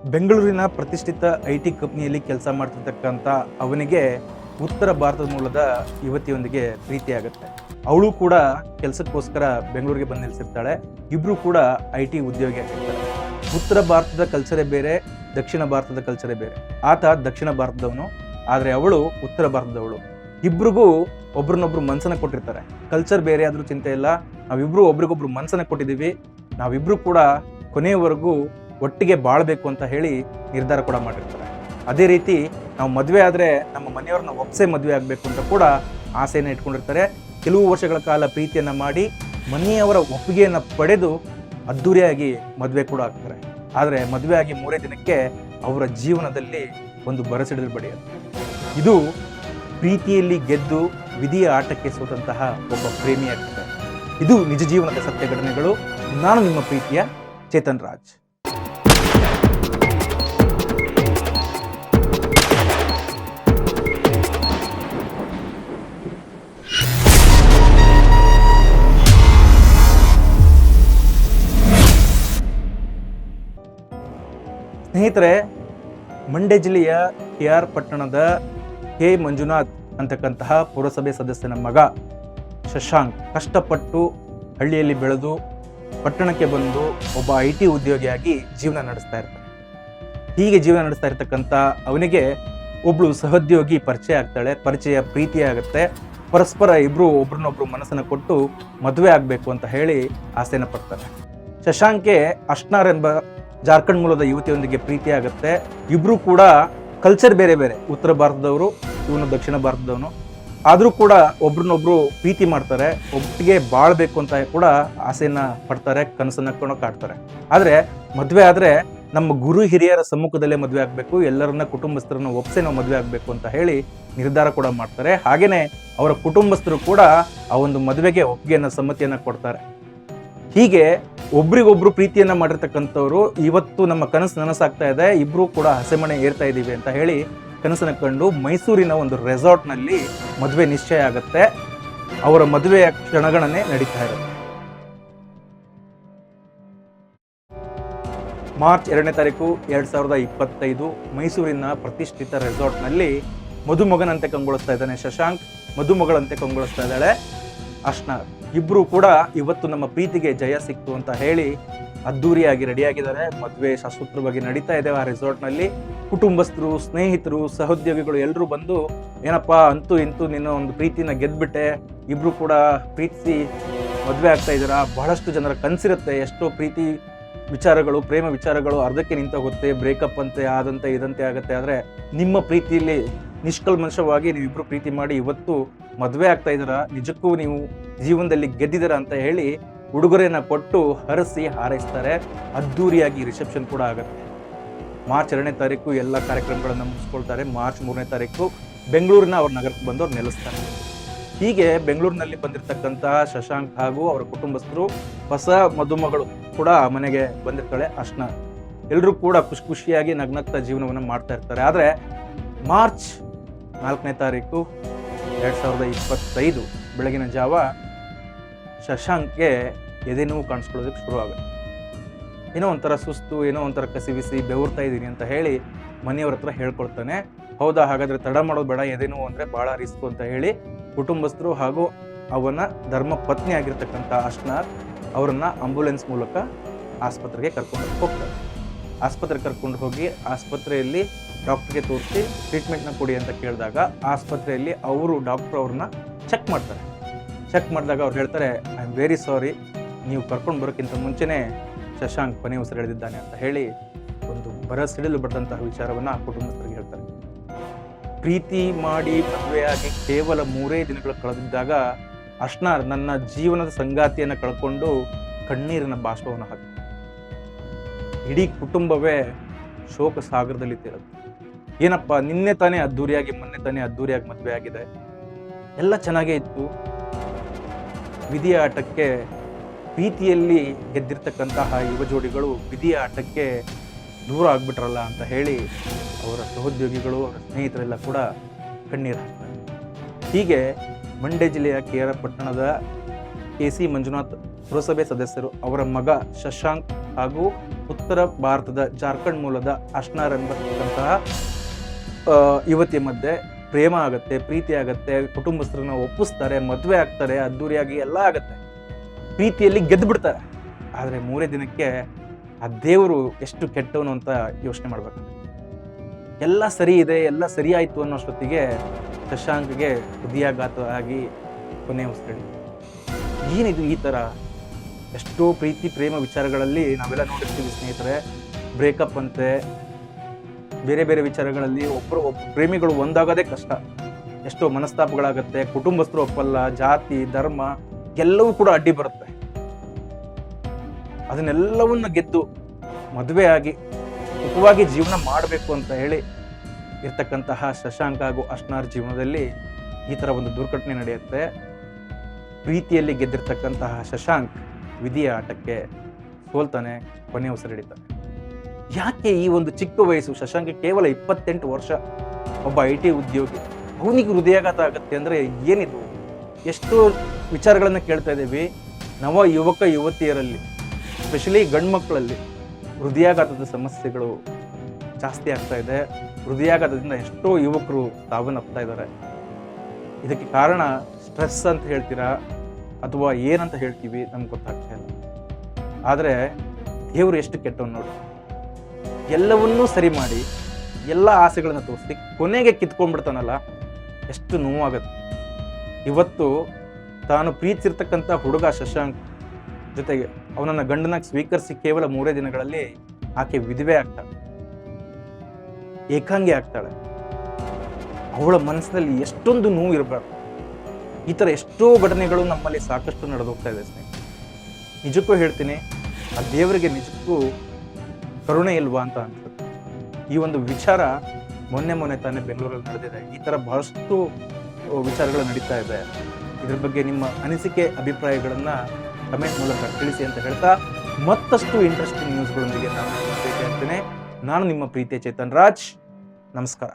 ಬೆಂಗಳೂರಿನ ಪ್ರತಿಷ್ಠಿತ ಐಟಿ ಕಂಪ್ನಿಯಲ್ಲಿ ಕೆಲಸ ಮಾಡ್ತಿರ್ತಕ್ಕಂಥ ಅವನಿಗೆ ಉತ್ತರ ಭಾರತದ ಮೂಲದ ಯುವತಿಯೊಂದಿಗೆ ಪ್ರೀತಿಯಾಗುತ್ತೆ. ಅವಳು ಕೂಡ ಕೆಲಸಕ್ಕೋಸ್ಕರ ಬೆಂಗಳೂರಿಗೆ ಬಂದು ನಿಲ್ಸಿರ್ತಾಳೆ. ಇಬ್ರು ಕೂಡ ಐಟಿ ಉದ್ಯೋಗಿ ಆಗಿರ್ತಾರೆ. ಉತ್ತರ ಭಾರತದ ಕಲ್ಚರೇ ಬೇರೆ, ದಕ್ಷಿಣ ಭಾರತದ ಕಲ್ಚರೇ ಬೇರೆ. ಆತ ದಕ್ಷಿಣ ಭಾರತದವನು, ಆದರೆ ಅವಳು ಉತ್ತರ ಭಾರತದವಳು. ಇಬ್ರಿಗೂ ಒಬ್ರನ್ನೊಬ್ರು ಮನ್ಸನ್ನ ಕೊಟ್ಟಿರ್ತಾರೆ. ಕಲ್ಚರ್ ಬೇರೆ ಆದ್ರೂ ಚಿಂತೆ ಇಲ್ಲ, ನಾವಿಬ್ರು ಒಬ್ರಿಗೊಬ್ರು ಮನ್ಸನ್ನ ಕೊಟ್ಟಿದ್ದೀವಿ, ನಾವಿಬ್ರು ಕೂಡ ಕೊನೆಯವರೆಗೂ ಒಟ್ಟಿಗೆ ಬಾಳ್ಬೇಕು ಅಂತ ಹೇಳಿ ನಿರ್ಧಾರ ಕೂಡ ಮಾಡಿರ್ತಾರೆ. ಅದೇ ರೀತಿ ನಾವು ಮದುವೆ ಆದರೆ ನಮ್ಮ ಮನೆಯವ್ರನ್ನ ಒಪ್ಸೆ ಮದುವೆ ಆಗಬೇಕು ಅಂತ ಕೂಡ ಆಸೆಯನ್ನು ಇಟ್ಕೊಂಡಿರ್ತಾರೆ. ಕೆಲವು ವರ್ಷಗಳ ಕಾಲ ಪ್ರೀತಿಯನ್ನು ಮಾಡಿ ಮನೆಯವರ ಒಪ್ಪಿಗೆಯನ್ನು ಪಡೆದು ಅದ್ಧೂರಿಯಾಗಿ ಮದುವೆ ಕೂಡ ಆಗ್ತಾರೆ. ಆದರೆ ಮದುವೆ ಆಗಿ 3 ದಿನಕ್ಕೆ ಅವರ ಜೀವನದಲ್ಲಿ ಒಂದು ಬರಸಿಡಿಲು ಬಡಿಯುತ್ತೆ. ಇದು ಪ್ರೀತಿಯಲ್ಲಿ ಗೆದ್ದು ವಿಧಿಯ ಆಟಕ್ಕೆ ಸೋತಂತಹ ಒಬ್ಬ ಪ್ರೇಮಿಯಾಗ್ತಾರೆ. ಇದು ನಿಜ ಜೀವನದ ಸತ್ಯ ಘಟನೆಗಳು. ನಾನು ನಿಮ್ಮ ಪ್ರೀತಿಯ ಚೇತನ್ ರಾಜ್. ಸ್ನೇಹಿತರೆ, ಮಂಡ್ಯ ಜಿಲ್ಲೆಯ KR ಪಟ್ಟಣದ ಕೆ ಮಂಜುನಾಥ್ ಅಂತಕ್ಕಂತಹ ಪುರಸಭೆ ಸದಸ್ಯನ ಮಗ ಶಶಾಂಕ್ ಕಷ್ಟಪಟ್ಟು ಹಳ್ಳಿಯಲ್ಲಿ ಬೆಳೆದು ಪಟ್ಟಣಕ್ಕೆ ಬಂದು ಒಬ್ಬ IT ಉದ್ಯೋಗಿಯಾಗಿ ಜೀವನ ನಡೆಸ್ತಾ ಇರ್ತಾನೆ. ಹೀಗೆ ಜೀವನ ನಡೆಸ್ತಾ ಇರ್ತಕ್ಕಂಥ ಅವನಿಗೆ ಒಬ್ಳು ಸಹೋದ್ಯೋಗಿ ಪರಿಚಯ ಆಗ್ತಾಳೆ. ಪರಿಚಯ ಪ್ರೀತಿ ಆಗುತ್ತೆ. ಪರಸ್ಪರ ಇಬ್ರು ಒಬ್ರನ್ನೊಬ್ರು ಮನಸ್ಸನ್ನು ಕೊಟ್ಟು ಮದುವೆ ಆಗಬೇಕು ಅಂತ ಹೇಳಿ ಆಸೆನ ಪಡ್ತಾರೆ. ಶಶಾಂಕ್ಗೆ ಅಶ್ನಾರ್ ಎಂಬ ಜಾರ್ಖಂಡ್ ಮೂಲದ ಯುವತಿಯೊಂದಿಗೆ ಪ್ರೀತಿ ಆಗುತ್ತೆ. ಇಬ್ರು ಕೂಡ ಕಲ್ಚರ್ ಬೇರೆ ಬೇರೆ, ಉತ್ತರ ಭಾರತದವರು, ಇವನು ದಕ್ಷಿಣ ಭಾರತದವನು. ಆದರೂ ಕೂಡ ಒಬ್ರನ್ನೊಬ್ರು ಪ್ರೀತಿ ಮಾಡ್ತಾರೆ, ಒಟ್ಟಿಗೆ ಬಾಳ್ಬೇಕು ಅಂತ ಕೂಡ ಆಸೆಯನ್ನ ಪಡ್ತಾರೆ, ಕನಸನ್ನ ಕಾಡ್ತಾರೆ. ಆದರೆ ಮದುವೆ ಆದರೆ ನಮ್ಮ ಗುರು ಹಿರಿಯರ ಸಮ್ಮುಖದಲ್ಲೇ ಮದುವೆ ಆಗಬೇಕು, ಎಲ್ಲರನ್ನ ಕುಟುಂಬಸ್ಥರನ್ನ ಒಪ್ಸೆ ನಾವು ಮದುವೆ ಆಗಬೇಕು ಅಂತ ಹೇಳಿ ನಿರ್ಧಾರ ಕೂಡ ಮಾಡ್ತಾರೆ. ಹಾಗೇನೆ ಅವರ ಕುಟುಂಬಸ್ಥರು ಕೂಡ ಆ ಒಂದು ಮದುವೆಗೆ ಒಪ್ಪಿಗೆಯನ್ನ ಸಮ್ಮತಿಯನ್ನ ಕೊಡ್ತಾರೆ. ಹೀಗೆ ಒಬ್ರಿಗೊಬ್ರು ಪ್ರೀತಿಯನ್ನ ಮಾಡಿರ್ತಕ್ಕಂಥವ್ರು ಇವತ್ತು ನಮ್ಮ ಕನಸು ನನಸಾಗ್ತಾ ಇದೆ, ಇಬ್ರು ಕೂಡ ಹಸೆಮಣೆ ಏರ್ತಾ ಇದ್ದೀವಿ ಅಂತ ಹೇಳಿ ಕನಸನ್ನ ಕಂಡು ಮೈಸೂರಿನ ಒಂದು ರೆಸಾರ್ಟ್ನಲ್ಲಿ ಮದುವೆ ನಿಶ್ಚಯ ಆಗುತ್ತೆ. ಅವರ ಮದುವೆಯ ಕ್ಷಣಗಣನೆ ನಡೀತಾ ಇರುತ್ತೆ. ಮಾರ್ಚ್ 2ನೇ ತಾರೀಕು 2025 ಮೈಸೂರಿನ ಪ್ರತಿಷ್ಠಿತ ರೆಸಾರ್ಟ್ನಲ್ಲಿ ಮದುಮಗನಂತೆ ಕಂಗೊಳಿಸ್ತಾ ಇದ್ದಾನೆ ಶಶಾಂಕ್, ಮದುಮಗಳಂತೆ ಕಂಗೊಳಿಸ್ತಾ ಇದ್ದಾಳೆ ಅಶ್ನಾರ್. ಇಬ್ರು ಕೂಡ ಇವತ್ತು ನಮ್ಮ ಪ್ರೀತಿಗೆ ಜಯ ಸಿಕ್ತು ಅಂತ ಹೇಳಿ ಅದ್ದೂರಿಯಾಗಿ ರೆಡಿಯಾಗಿದ್ದಾರೆ. ಮದುವೆ ಶಾಸ್ತ್ರೋಕ್ತವಾಗಿ ನಡೀತಾ ಇದೆ ಆ ರೆಸಾರ್ಟ್ನಲ್ಲಿ. ಕುಟುಂಬಸ್ಥರು, ಸ್ನೇಹಿತರು, ಸಹೋದ್ಯೋಗಿಗಳು ಎಲ್ಲರೂ ಬಂದು ಏನಪ್ಪಾ ಅಂತೂ ಇಂತೂ ನಿನ್ನ ಒಂದು ಪ್ರೀತಿನ ಗೆದ್ಬಿಟ್ಟೆ, ಇಬ್ರು ಕೂಡ ಪ್ರೀತಿಸಿ ಮದುವೆ ಆಗ್ತಾ ಇದ್ದೀರಾ. ಬಹಳಷ್ಟು ಜನರ ಕನಸಿರುತ್ತೆ, ಎಷ್ಟೋ ಪ್ರೀತಿ ವಿಚಾರಗಳು, ಪ್ರೇಮ ವಿಚಾರಗಳು ಅರ್ಧಕ್ಕೆ ನಿಂತೋಗುತ್ತೆ, ಬ್ರೇಕಪ್ ಅಂತೆ ಆದಂತೆ ಇದಂತೆ ಆಗುತ್ತೆ. ಆದರೆ ನಿಮ್ಮ ಪ್ರೀತಿಯಲ್ಲಿ ನಿಷ್ಕಲ್ಮಶವಾಗಿ ನೀವಿಬ್ರು ಪ್ರೀತಿ ಮಾಡಿ ಇವತ್ತು ಮದುವೆ ಆಗ್ತಾ ಇದ್ದೀರಾ, ನಿಜಕ್ಕೂ ನೀವು ಜೀವನದಲ್ಲಿ ಗೆದ್ದಿದ್ದೀರಾ ಅಂತ ಹೇಳಿ ಉಡುಗೊರೆಯನ್ನ ಕೊಟ್ಟು ಹರಸಿ ಹಾರೈಸ್ತಾರೆ. ಅದ್ದೂರಿಯಾಗಿ ರಿಸೆಪ್ಷನ್ ಕೂಡ ಆಗುತ್ತೆ. ಮಾರ್ಚ್ 2ನೇ ತಾರೀಕು ಎಲ್ಲ ಕಾರ್ಯಕ್ರಮಗಳನ್ನು ಮುಗಿಸ್ಕೊಳ್ತಾರೆ. ಮಾರ್ಚ್ 3ನೇ ತಾರೀಕು ಬೆಂಗಳೂರಿನ ಅವ್ರ ನಗರಕ್ಕೆ ಬಂದು ಅವ್ರು ನೆಲೆಸ್ತಾರೆ. ಹೀಗೆ ಬೆಂಗಳೂರಿನಲ್ಲಿ ಬಂದಿರತಕ್ಕಂತಹ ಶಶಾಂಕ್ ಹಾಗೂ ಅವರ ಕುಟುಂಬಸ್ಥರು, ಹೊಸ ಮದುಮಗಳು ಕೂಡ ಮನೆಗೆ ಬಂದಿರ್ತಾಳೆ ಅಶ್ನ. ಎಲ್ಲರೂ ಕೂಡ ಖುಷಿಯಾಗಿ ನಗ್ನಗ್ತಾ ಜೀವನವನ್ನು ಮಾಡ್ತಾ ಇರ್ತಾರೆ. ಆದರೆ ಮಾರ್ಚ್ 4ನೇ ತಾರೀಕು 2025 ಬೆಳಗಿನ ಜಾವ ಶಶಾಂಕ್ಗೆ ಎದೆ ನೋವು ಕಾಣಿಸ್ಕೊಳ್ಳೋದಕ್ಕೆ ಶುರು ಆಗುತ್ತೆ. ಏನೋ ಒಂಥರ ಸುಸ್ತು, ಏನೋ ಒಂಥರ ಕಸಿವಿಸಿ, ಬೆವರ್ತಾ ಇದ್ದೀನಿ ಅಂತ ಹೇಳಿ ಮನೆಯವ್ರ ಹತ್ರ ಹೇಳ್ಕೊಳ್ತಾನೆ. ಹೌದಾ, ಹಾಗಾದ್ರೆ ತಡ ಮಾಡೋದು ಬೇಡ, ಎದೆ ನೋವು ಅಂದರೆ ಭಾಳ ರಿಸ್ಕು ಅಂತ ಹೇಳಿ ಕುಟುಂಬಸ್ಥರು ಹಾಗೂ ಅವನ ಧರ್ಮ ಪತ್ನಿ ಆಗಿರ್ತಕ್ಕಂಥ ಅಶ್ನಾರ್ ಅವರನ್ನ ಆಂಬ್ಯುಲೆನ್ಸ್ ಮೂಲಕ ಆಸ್ಪತ್ರೆಗೆ ಕರ್ಕೊಂಡು ಹೋಗ್ತಾರೆ. ಆಸ್ಪತ್ರೆಗೆ ಕರ್ಕೊಂಡು ಹೋಗಿ ಆಸ್ಪತ್ರೆಯಲ್ಲಿ ಡಾಕ್ಟ್ರಿಗೆ ತೋರಿಸಿ ಟ್ರೀಟ್ಮೆಂಟ್ನ ಕೊಡಿ ಅಂತ ಕೇಳಿದಾಗ ಆಸ್ಪತ್ರೆಯಲ್ಲಿ ಡಾಕ್ಟ್ರು ಅವ್ರನ್ನ ಚೆಕ್ ಮಾಡ್ತಾರೆ. ಚೆಕ್ ಮಾಡಿದಾಗ ಅವ್ರು ಹೇಳ್ತಾರೆ, ಐ ಆಮ್ ವೆರಿ ಸಾರಿ, ನೀವು ಕರ್ಕೊಂಡು ಬರೋಕ್ಕಿಂತ ಮುಂಚೆನೇ ಶಶಾಂಕ್ ಕೊನೆ ಉಸಿರೆಳೆದಿದ್ದಾನೆ ಅಂತ ಹೇಳಿ ಒಂದು ಬರಸಿಡಿಲು ಬಡ್ದಂತಹ ವಿಚಾರವನ್ನು ಆ ಕುಟುಂಬಸ್ಥರಿಗೆ ಹೇಳ್ತಾರೆ. ಪ್ರೀತಿ ಮಾಡಿ ಮದುವೆಯಾಗಿ ಕೇವಲ 3 ದಿನಗಳು ಕಳೆದಿದ್ದಾಗ ಅಶ್ನಾರ್ ನನ್ನ ಜೀವನದ ಸಂಗಾತಿಯನ್ನು ಕಳ್ಕೊಂಡು ಕಣ್ಣೀರಿನ ಬಾಷ್ಪವನ್ನು ಹಾಕ್ತಾರೆ. ಇಡೀ ಕುಟುಂಬವೇ ಶೋಕ ಸಾಗರದಲ್ಲಿ ತೇರುತ್ತೆ. ಏನಪ್ಪ, ನಿನ್ನೆ ತಾನೇ ಅದ್ದೂರಿಯಾಗಿ, ಮೊನ್ನೆ ತಾನೇ ಅದ್ದೂರಿಯಾಗಿ ಮದುವೆ ಆಗಿದೆ, ಎಲ್ಲ ಚೆನ್ನಾಗೇ ಇತ್ತು, ವಿಧಿಯ ಆಟಕ್ಕೆ, ಪ್ರೀತಿಯಲ್ಲಿ ಗೆದ್ದಿರ್ತಕ್ಕಂತಹ ಯುವ ಜೋಡಿಗಳು ವಿಧಿಯ ಆಟಕ್ಕೆ ದೂರ ಆಗ್ಬಿಟ್ರಲ್ಲ ಅಂತ ಹೇಳಿ ಅವರ ಸಹೋದ್ಯೋಗಿಗಳು, ಅವರ ಸ್ನೇಹಿತರೆಲ್ಲ ಕೂಡ ಕಣ್ಣೀರು ಹಾಕ್ತಾರೆ. ಹೀಗೆ ಮಂಡ್ಯ ಜಿಲ್ಲೆಯ KR ಪಟ್ಟಣದ KC ಮಂಜುನಾಥ್ ಪುರಸಭೆ ಸದಸ್ಯರು ಅವರ ಮಗ ಶಶಾಂಕ್ ಹಾಗೂ ಉತ್ತರ ಭಾರತದ ಜಾರ್ಖಂಡ್ ಮೂಲದ ಅಶ್ನಾರ್ ಎಂಬತಕ್ಕಂತಹ ಯುವತಿಯ ಮಧ್ಯೆ ಪ್ರೇಮ ಆಗುತ್ತೆ, ಪ್ರೀತಿ ಆಗುತ್ತೆ, ಕುಟುಂಬಸ್ಥರನ್ನ ಒಪ್ಪಿಸ್ತಾರೆ, ಮದುವೆ ಆಗ್ತಾರೆ, ಅದ್ದೂರಿಯಾಗಿ ಎಲ್ಲ ಆಗತ್ತೆ, ಪ್ರೀತಿಯಲ್ಲಿ ಗೆದ್ದು ಬಿಡ್ತಾರೆ. ಆದರೆ 3 ದಿನಕ್ಕೆ ಆ ದೇವರು ಎಷ್ಟು ಕೆಟ್ಟವನು ಅಂತ ಯೋಚನೆ ಮಾಡ್ಬೇಕು. ಎಲ್ಲ ಸರಿ ಇದೆ, ಎಲ್ಲ ಸರಿ ಆಯ್ತು ಅನ್ನೋಷ್ಟೊತ್ತಿಗೆ ಶಶಾಂಕ್ಗೆ ಹೃದಯಾಘಾತ ಆಗಿ ಕೊನೆ ಉಸಿರು. ಏನಿದು ಈ ಥರ? ಎಷ್ಟೋ ಪ್ರೀತಿ ಪ್ರೇಮ ವಿಚಾರಗಳಲ್ಲಿ ನಾವೆಲ್ಲ ನೋಡಿರ್ತೀವಿ ಸ್ನೇಹಿತರೆ. ಬ್ರೇಕಪ್ ಅಂತೆ, ಬೇರೆ ಬೇರೆ ವಿಚಾರಗಳಲ್ಲಿ ಒಬ್ಬರು ಪ್ರೇಮಿಗಳು ಒಂದಾಗೋದೇ ಕಷ್ಟ. ಎಷ್ಟೋ ಮನಸ್ತಾಪಗಳಾಗತ್ತೆ, ಕುಟುಂಬಸ್ಥರು ಒಪ್ಪಲ್ಲ, ಜಾತಿ ಧರ್ಮ ಎಲ್ಲವೂ ಕೂಡ ಅಡ್ಡಿ ಬರುತ್ತೆ. ಅದನ್ನೆಲ್ಲವನ್ನ ಗೆದ್ದು ಮದುವೆ ಆಗಿ ಸುಖವಾಗಿ ಜೀವನ ಮಾಡಬೇಕು ಅಂತ ಹೇಳಿ ಇರ್ತಕ್ಕಂತಹ ಶಶಾಂಕ್ ಹಾಗೂ ಅಶ್ನಾರ್ ಜೀವನದಲ್ಲಿ ಈ ಥರ ಒಂದು ದುರ್ಘಟನೆ ನಡೆಯುತ್ತೆ. ಪ್ರೀತಿಯಲ್ಲಿ ಗೆದ್ದಿರ್ತಕ್ಕಂತಹ ಶಶಾಂಕ್ ವಿಧಿಯ ಆಟಕ್ಕೆ ಸೋಲ್ತಾನೆ, ಕೊನೆ ಉಸಿರಿಡಿತಾನೆ. ಯಾಕೆ ಈ ಒಂದು ಚಿಕ್ಕ ವಯಸ್ಸು? ಶಶಾಂಕ್ ಕೇವಲ 28 ವರ್ಷ, ಒಬ್ಬ IT ಉದ್ಯೋಗಿ. ಅವನಿಗೆ ಹೃದಯಾಘಾತ ಆಗತ್ತೆ ಅಂದರೆ ಏನಿದು? ಎಷ್ಟೋ ವಿಚಾರಗಳನ್ನು ಕೇಳ್ತಾ ಇದ್ದೀವಿ. ನವ ಯುವಕ ಯುವತಿಯರಲ್ಲಿ, ಸ್ಪೆಷಲಿ ಗಂಡು ಮಕ್ಕಳಲ್ಲಿ ಹೃದಯಾಘಾತದ ಸಮಸ್ಯೆಗಳು ಜಾಸ್ತಿ ಆಗ್ತಾ ಇದೆ. ಹೃದಯಾಘಾತದಿಂದ ಎಷ್ಟೋ ಯುವಕರು ಸಾವನ್ನಪ್ತಾ ಇದ್ದಾರೆ. ಇದಕ್ಕೆ ಕಾರಣ ಸ್ಟ್ರೆಸ್ ಅಂತ ಹೇಳ್ತೀರಾ ಅಥವಾ ಏನಂತ ಹೇಳ್ತೀವಿ ನಮ್ಗೆ ಗೊತ್ತಾಗ್ತಾ ಇಲ್ಲ. ಆದರೆ ದೇವರು ಎಷ್ಟು ಕೆಟ್ಟವನು ನೋಡಿ. ಎಲ್ಲವನ್ನೂ ಸರಿ ಮಾಡಿ ಎಲ್ಲ ಆಸೆಗಳನ್ನು ತೋರಿಸಿ ಕೊನೆಗೆ ಕಿತ್ಕೊಂಡ್ಬಿಡ್ತಾನಲ್ಲ, ಎಷ್ಟು ನೋವಾಗತ್ತೆ. ಇವತ್ತು ತಾನು ಪ್ರೀತಿಸಿರ್ತಕ್ಕಂಥ ಹುಡುಗ ಶಶಾಂಕ್ ಜೊತೆಗೆ ಅವನನ್ನ ಗಂಡನಾಗಿ ಸ್ವೀಕರಿಸಿ ಕೇವಲ 3 ದಿನಗಳಲ್ಲಿ ಆಕೆ ವಿಧವೆ ಆಗ್ತಾಳೆ, ಏಕಾಂಗಿ ಆಗ್ತಾಳೆ. ಅವಳ ಮನಸ್ಸಿನಲ್ಲಿ ಎಷ್ಟೊಂದು ನೋವು ಇರಬಾರ್ದು. ಈ ಥರ ಎಷ್ಟೋ ಘಟನೆಗಳು ನಮ್ಮಲ್ಲಿ ಸಾಕಷ್ಟು ನಡೆದೋಗ್ತಾ ಇದೆ ಸ್ನೇಹಿತರೆ. ನಿಜಕ್ಕೂ ಹೇಳ್ತೀನಿ, ಆ ದೇವರಿಗೆ ನಿಜಕ್ಕೂ ಕರುಣೆ ಇಲ್ವಾ ಅಂತ ಅನ್ಸುತ್ತೆ. ಈ ಒಂದು ವಿಚಾರ ಮೊನ್ನೆ ತಾನೇ ಬೆಂಗಳೂರಲ್ಲಿ ನಡೆದಿದೆ. ಈ ಥರ ಬಹಳಷ್ಟು ವಿಚಾರಗಳು ನಡೀತಾ ಇದೆ. ಇದ್ರ ಬಗ್ಗೆ ನಿಮ್ಮ ಅನಿಸಿಕೆ ಅಭಿಪ್ರಾಯಗಳನ್ನು ಕಮೆಂಟ್ ಮೂಲಕ ತಿಳಿಸಿ ಅಂತ ಹೇಳ್ತಾ, ಮತ್ತಷ್ಟು ಇಂಟ್ರೆಸ್ಟಿಂಗ್ ನ್ಯೂಸ್ಗಳೊಂದಿಗೆ ನಾನು ಭೇಟಿ ಆಗ್ತೇನೆ. ನಾನು ನಿಮ್ಮ ಪ್ರೀತಿಯ ಚೇತನ್ ರಾಜ್. ನಮಸ್ಕಾರ.